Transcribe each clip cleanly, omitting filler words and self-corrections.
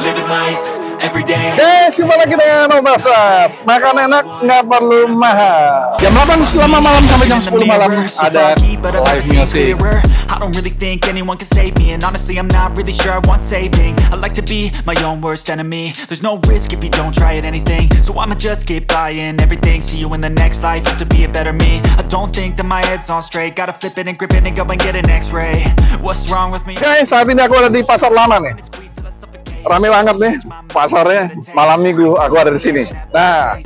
living life every day. Jumpa lagi dengan Obasas. Makan enak, nggak perlu mahal. Jam 8 selama malam sampai jam 10 malam ada live music. I don't really think anyone can save me, and honestly I'm not really sure I want saving. I like to be my own worst enemy. There's no risk if you don't try at anything, so I'ma just keep buying everything. See you in the next life, have to be a better me. I don't think that my head's on straight. Gotta flip it and grip it and go and get an x-ray. What's wrong with me? Guys, saat ini aku ada di Pasar Lama nih. Rame banget nih pasarnya, malam minggu aku ada di sini. Nah,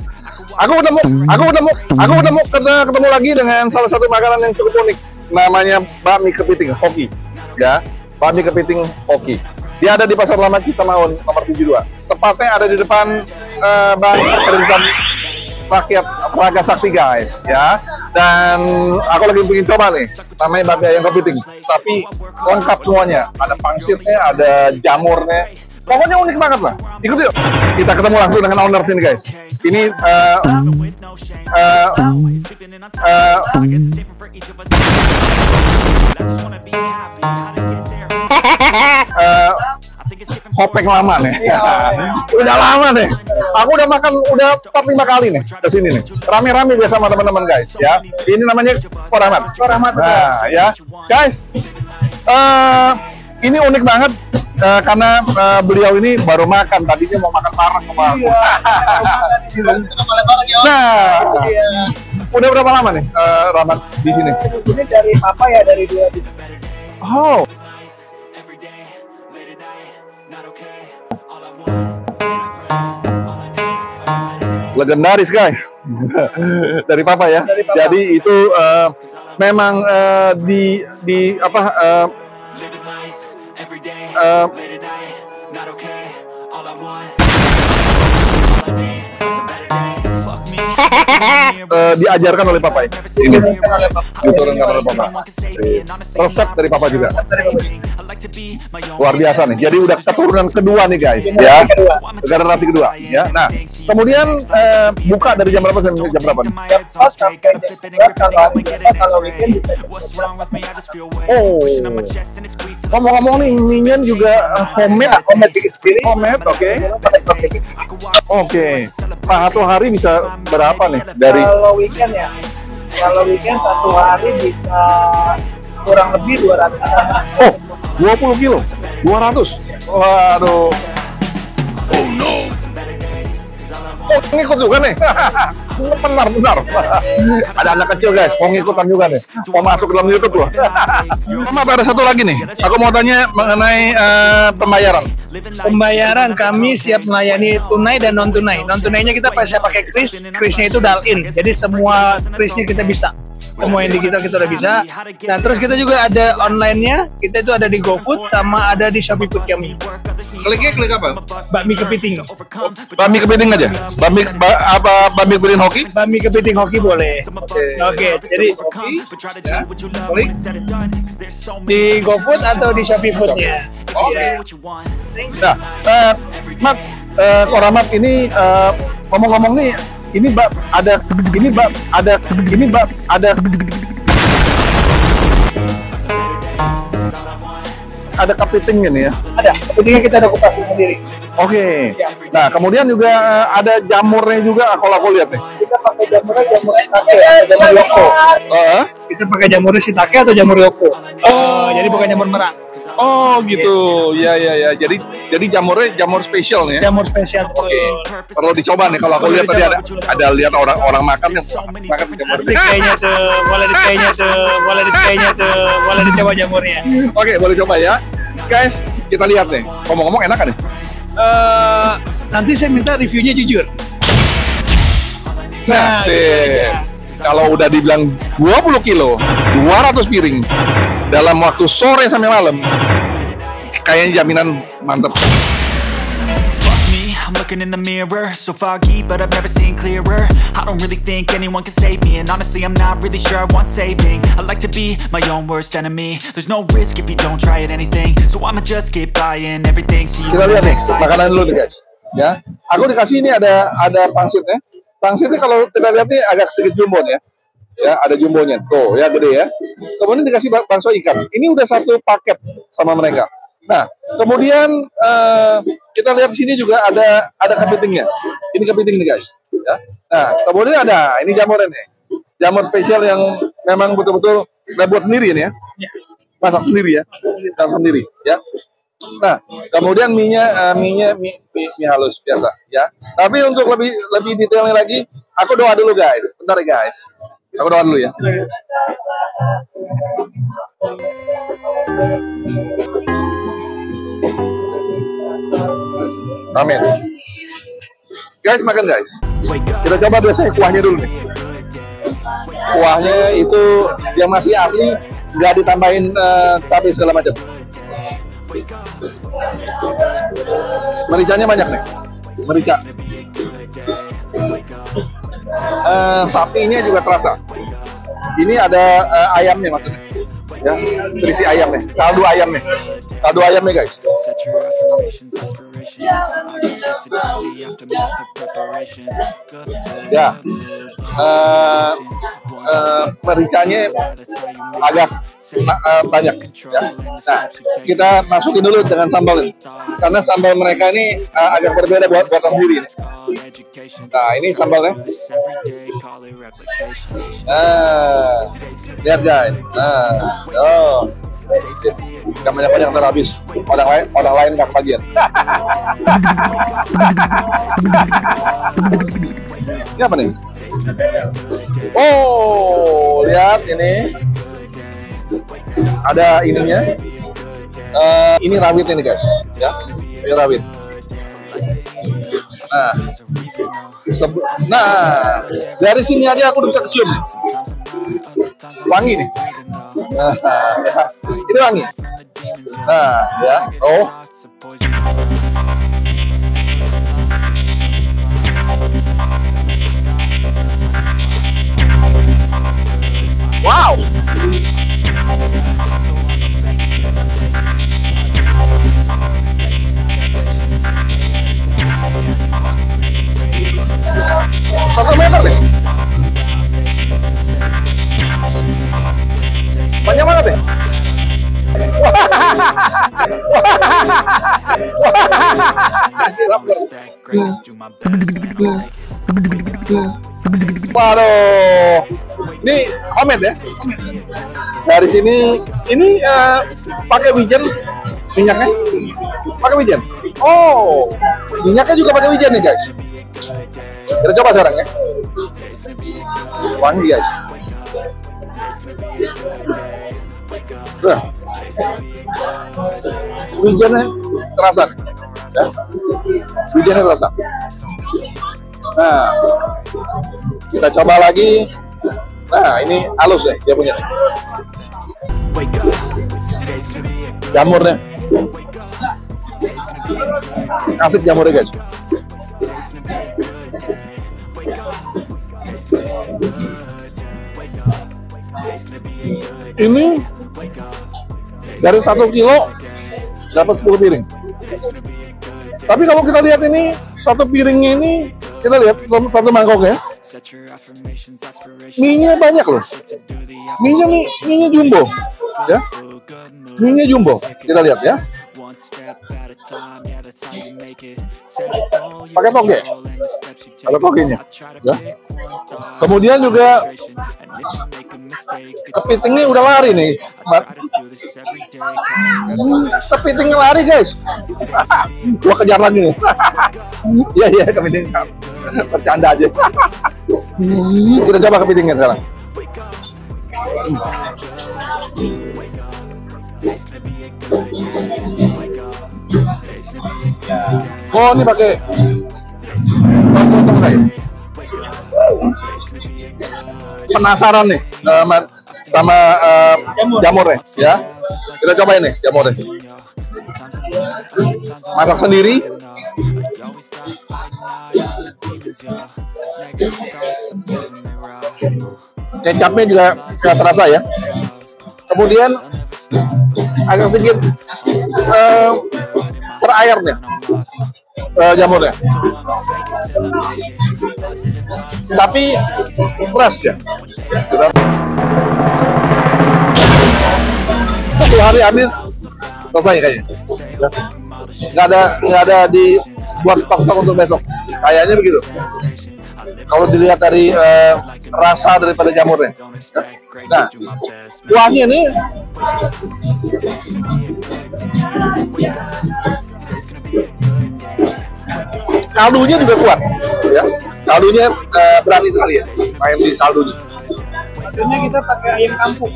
aku ketemu lagi dengan salah satu makanan yang cukup unik, namanya bakmi kepiting hoki. Ya, bakmi kepiting hoki. Dia ada di Pasar Lama Kisamaun nomor 72. Tepatnya ada di depan Bank Kreditan Rakyat Praga Sakti, guys, ya. Dan aku lagi pengen coba nih, namanya bakmi ayam kepiting, tapi lengkap semuanya. Ada pangsitnya, ada jamurnya. Pokoknya unik banget lah. Ikut yuk. Kita ketemu langsung dengan owner sini, guys. Ini Hopek lama nih. Udah lama nih. Aku udah makan udah 4-5 kali nih ke sini nih. Rame-rame biasa sama teman-teman, guys, ya. Ini namanya Korahmat. Nah, ya. Guys, ini unik banget. Karena beliau ini baru makan, tadinya mau makan bareng sama aku. Nah, udah berapa lama nih Rahmat di sini? Di sini dari Papa ya, dari 2 juta. Oh. Legendaris, guys. Dari Papa ya. Dari Papa. Jadi itu memang di apa diajarkan oleh Papa ya. Ini diturunkan oleh Papa. Resep dari Papa juga. Luar biasa nih. Jadi udah keturunan kedua nih, guys, ya. Generasi kedua, ya. Nah, kemudian buka dari jam berapa sampai jam berapa nih? Jam 4 sampai jam 11 kalau hari biasa, kalau weekend bisa jam 12. Oh. Ngomong-ngomong nih, minion juga homemade, bikin sendiri. homemade, oke. Oke. Satu hari bisa berapa nih dari? Kalau weekend ya, kalau weekend satu hari bisa kurang lebih 200. Oh, 20 kilo, 200. Waduh. Oh no. Oh, ngikut juga nih. Benar. Ada anak kecil, guys, mau ngikutan juga nih. Mau masuk dalam YouTube loh. Mama, ada satu lagi nih. Aku mau tanya mengenai pembayaran. Pembayaran kami siap melayani tunai dan non tunai. Non tunainya kita bisa pakai kris, krisnya itu dial-in. Jadi semua krisnya kita bisa. Semua yang digital kita udah bisa. Nah, terus kita juga ada online-nya. Kita itu ada di GoFood sama ada di Shopee Food kami. Klik apa? Bakmi kepiting. Bakmi kepiting aja. Bakmi kepiting hoki? Bakmi kepiting hoki boleh. Oke. Jadi Ya. Klik di GoFood atau di Shopee Food-nya. Oke. Nah, Mat, Korahmat ini ngomong-ngomong nih, ini ada kepitingnya nih ya. Ada. Kepitingnya kita ada kupasi sendiri. Oke. Nah, kemudian juga ada jamurnya juga kalau aku lihat nih. Kita pakai jamur shiitake ya, jamur yoko. Kita pakai jamur shiitake atau jamur yoko. Jadi bukan jamur merah. Oh gitu, ya. Jadi jamurnya jamur spesial nih ya. Jamur spesial. Oke. Perlu dicoba nih, kalau aku lihat tadi ada lihat orang makan yang makan jamur. Asik kayaknya tuh, boleh dicoba jamurnya. Oke, boleh coba ya. Guys, kita lihat nih. Ngomong-ngomong enak kan nih? Nanti saya minta reviewnya jujur. Nah, kalau udah dibilang 20 kilo, 200 piring dalam waktu sore sampai malam, kayaknya jaminan mantep. Fuck me, I'm looking in the mirror, so foggy, but I've never seen clearer. I don't really think anyone can save me, and honestly I'm not really sure I want saving. I like to be my own worst enemy. There's no risk if you don't try at anything, so I'ma just keep buying everything. See you Kita in the lihat nih, next life. makanan dulu nih, guys. Ya, aku dikasih ini ada pangsitnya. Pangsitnya kalau kita lihat nih agak sedikit jumbo nih ya. Ya, ada jumbonya. Tuh, ya gede ya. Kemudian dikasih bakso ikan. Ini udah satu paket sama mereka. Nah, kemudian kita lihat sini juga ada kepitingnya. Ini kepiting nih guys. Ya. Nah, kemudian ada ini jamur ini. Jamur spesial yang memang betul-betul kita buat sendiri ini ya. Masak sendiri ya. Masak sendiri ya. Nah, kemudian mie halus biasa ya. Tapi untuk lebih detailnya lagi, aku doa dulu guys. Bentar ya guys. Aku doa dulu ya. Amin. Guys, makan guys. Kita coba biasanya kuahnya dulu nih. Kuahnya itu yang masih asli, nggak ditambahin cabai segala macam. Mericanya banyak nih, merica. Sapinya juga terasa. Ini ada ayamnya maksudnya, ya, berisi ayam nih, kaldu ayam nih guys. Ya, mericanya agak banyak ya. Nah, kita masukin dulu dengan sambal ini, karena sambal mereka ini agak berbeda buatan sendiri. Nah, ini sambalnya. Lihat guys. Gak banyak-banyak ntar habis. Orang lain gak kebagian. Ini apa nih? Oh, lihat ini. Ada ininya. Ini rawit ini guys, ya. Ini rawit. Nah, dari sini aja aku udah bisa kecium nih. Wangi nih. Ini wangi. Nah, ya. Oh. Wow. Satu meter deh. Banyak banget deh. Waduh, ini homemade ya. Dari sini, ini pakai wijen minyaknya, pakai wijen. Oh, minyaknya juga pakai wijen nih guys. Kita coba sekarang ya. Wangi guys. Wijennya terasa nih. Ya. Wijennya terasa. Nah, kita coba lagi. Nah, ini halus ya dia punya. Jamurnya. Asik jamurnya guys. Ini dari 1 kilo dapat 10 piring. Tapi kalau kita lihat ini satu piringnya ini, kita lihat satu mangkok ya. Mie-nya banyak loh. Mie-nya jumbo. Ya. Mie-nya jumbo. Kita lihat ya. Pakai toge. Ada togenya. Ya. Kemudian juga kepitingnya udah lari nih. Kepitingnya lari guys. Gua kejar lagi nih. Iya kepiting. Bercanda aja. Kita coba kepitingnya sekarang. Oh, ini pakai tong-tong kayak. Penasaran nih sama jamurnya ya. Kita cobain nih jamurnya. Masak sendiri. Kecapnya juga gak terasa ya. Kemudian agak sedikit terairnya jamurnya, tapi fresh ya. Satu hari habis selesai kayaknya. Nggak ada dibuat stok-stok untuk besok. Kayaknya begitu. Kalau dilihat dari rasa daripada jamurnya. Nah, kuahnya nih kaldunya juga kuat, ya. Kaldunya berani sekali ya, main di kaldunya. Akhirnya kita pakai ayam kampung.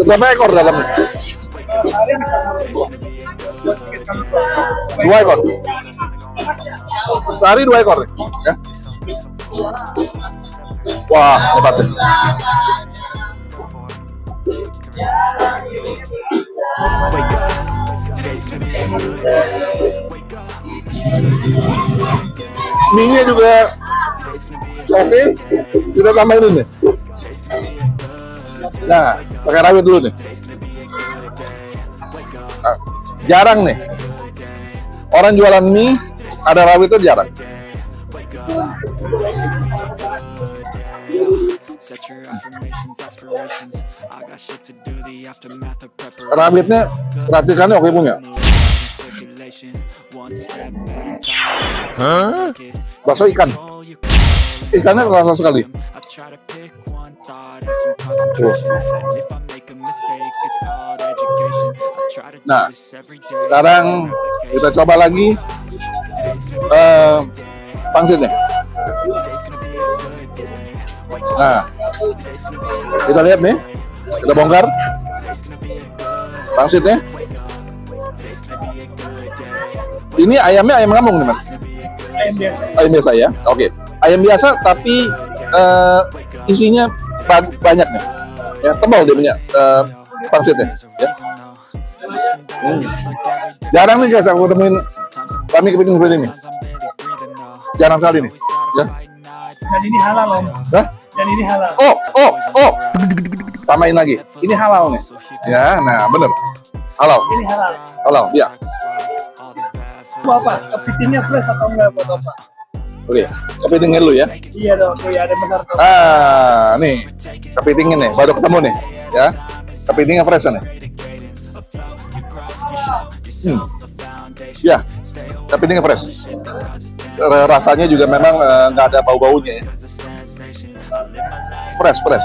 Berapa ekor dalamnya? Sehari bisa sampai 2 ekor. Sehari 2 ekor nih, ya. Wah, hebat deh. Mie-nya juga oke. Kita tambahin dulu nih. Nah, pakai rawit dulu nih. Nah, jarang nih orang jualan mie ada rawit itu jarang. Rawitnya racikannya oke punya. Bakso ikan. Ikannya terasa sekali. Nah, sekarang kita coba lagi pangsitnya. Nah, kita lihat nih, kita bongkar pangsitnya. Ini ayamnya ayam kampung nih, Mas? ayam biasa. Ayam biasa ya, oke. Ayam biasa tapi isinya banyak nih, ya tebal dia punya pangsitnya. Ya. Jarang nih guys aku temuin kami kepiting seperti ini. Jarang sekali nih. Ya. Dan ini halal Om. Hah? Dan ini halal. Oh. Tambahin lagi. Ini halal nih. Ya, nah bener. Halal. Ini halal. Halal, ya. Buat apa? Kepitingnya fresh atau enggak buat apa? Oke, kepitingin dulu ya. Iya dong, tuh ya ada besar tuh. Nih. Kepitingin nih, baru ketemu nih. Ya. Kepitingnya fresh nih. Ya, kepitingnya fresh. Rasanya juga memang nggak ada bau-baunya ya. Fresh. 9,5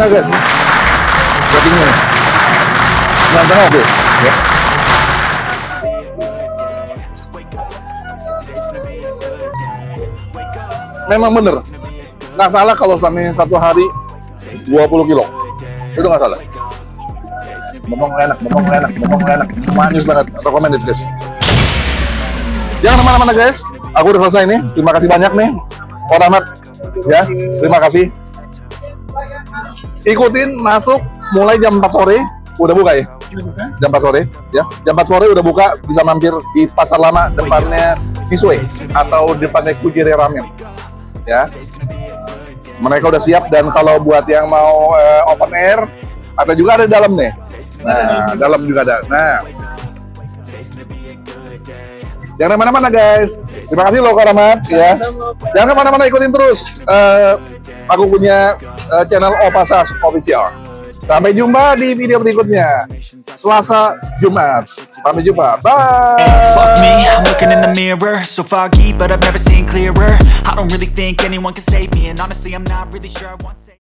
guys. Kepitingnya nih. 9,5 oke. Ya. Memang bener, nggak salah kalau sampai satu hari 20 kilo, itu nggak salah. Ngomong enak, manis banget, recommended guys. Jangan kemana-mana guys, aku udah selesai nih, terima kasih banyak nih, Pak Rahmat, ya, terima kasih. Ikutin masuk mulai jam 4 sore, udah buka ya? Jam 4 sore, ya, jam 4 sore udah buka, bisa mampir di Pasar Lama depannya Misue atau depannya Kujire Ramen. Ya, mereka udah siap dan kalau buat yang mau open air, atau juga ada di dalam nih. Nah, dalam juga ada. Nah, jangan kemana-mana guys. Terima kasih loh Kak Rahmat ya. Jangan kemana-mana, ikutin terus. Aku punya channel Opasas Official. Sampai jumpa di video berikutnya. Selasa, Jumat. Sampai jumpa. Bye. Fuck me, I'm looking in the mirror, so foggy, but I've never seen clearer. I don't really think anyone can save me, and honestly, I'm not really sure I want to say